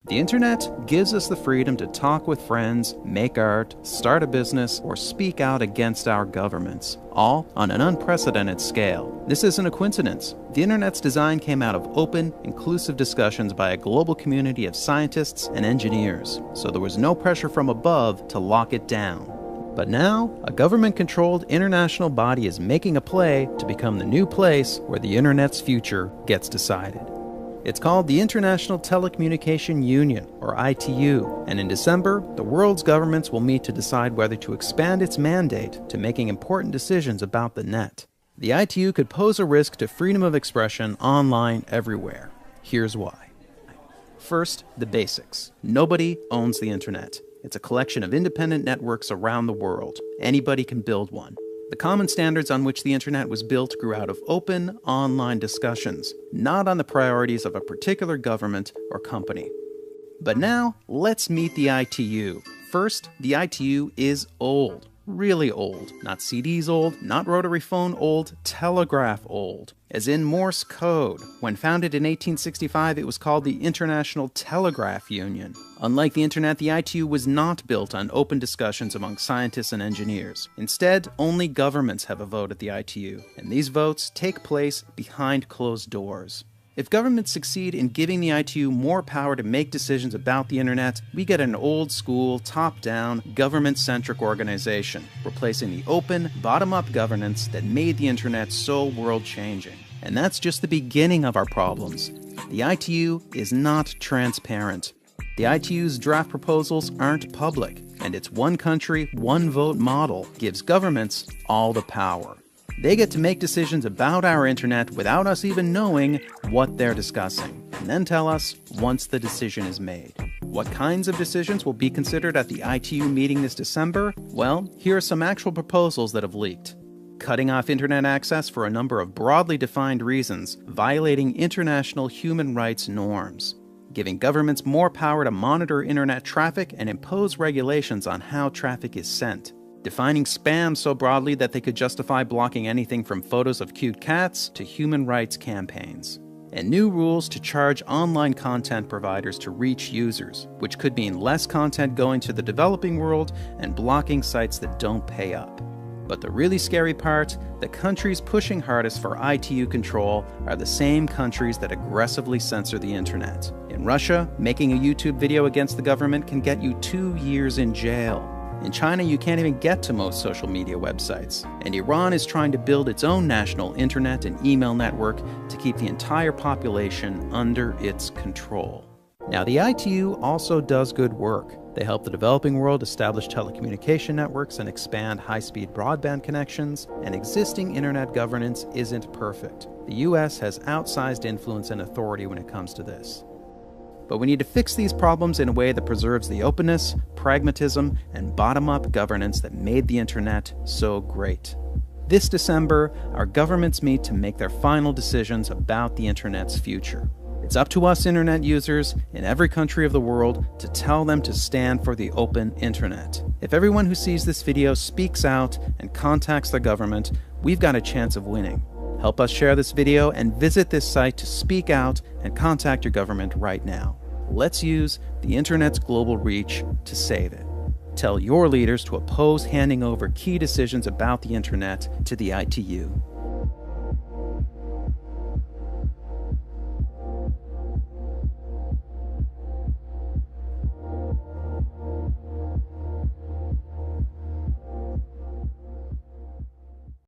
The internet gives us the freedom to talk with friends, make art, start a business, or speak out against our governments, all on an unprecedented scale. This isn't a coincidence. The internet's design came out of open, inclusive discussions by a global community of scientists and engineers, so there was no pressure from above to lock it down. But now, a government-controlled international body is making a play to become the new place where the internet's future gets decided. It's called the International Telecommunication Union, or ITU, and in December, the world's governments will meet to decide whether to expand its mandate to making important decisions about the net. The ITU could pose a risk to freedom of expression online everywhere. Here's why. First, the basics. Nobody owns the internet. It's a collection of independent networks around the world. Anybody can build one. The common standards on which the internet was built grew out of open, online discussions, not on the priorities of a particular government or company. But now, let's meet the ITU. First, the ITU is old. Really old. Not CDs old, not rotary phone old, telegraph old. As in Morse code. When founded in 1865, it was called the International Telegraph Union. Unlike the internet, the ITU was not built on open discussions among scientists and engineers. Instead, only governments have a vote at the ITU, and these votes take place behind closed doors. If governments succeed in giving the ITU more power to make decisions about the internet, we get an old-school, top-down, government-centric organization, replacing the open, bottom-up governance that made the internet so world-changing. And that's just the beginning of our problems. The ITU is not transparent. The ITU's draft proposals aren't public, and its one country, one vote model gives governments all the power. They get to make decisions about our internet without us even knowing what they're discussing, and then tell us once the decision is made. What kinds of decisions will be considered at the ITU meeting this December? Well, here are some actual proposals that have leaked. Cutting off internet access for a number of broadly defined reasons, violating international human rights norms. Giving governments more power to monitor internet traffic and impose regulations on how traffic is sent. Defining spam so broadly that they could justify blocking anything from photos of cute cats to human rights campaigns. And new rules to charge online content providers to reach users, which could mean less content going to the developing world and blocking sites that don't pay up. But the really scary part, the countries pushing hardest for ITU control are the same countries that aggressively censor the internet. In Russia, making a YouTube video against the government can get you 2 years in jail. In China, you can't even get to most social media websites. And Iran is trying to build its own national internet and email network to keep the entire population under its control. Now, the ITU also does good work. They help the developing world establish telecommunication networks and expand high-speed broadband connections, and existing internet governance isn't perfect. The US has outsized influence and authority when it comes to this. But we need to fix these problems in a way that preserves the openness, pragmatism, and bottom-up governance that made the internet so great. This December, our governments meet to make their final decisions about the internet's future. It's up to us internet users in every country of the world to tell them to stand for the open internet. If everyone who sees this video speaks out and contacts their government, we've got a chance of winning. Help us share this video and visit this site to speak out and contact your government right now. Let's use the internet's global reach to save it. Tell your leaders to oppose handing over key decisions about the internet to the ITU.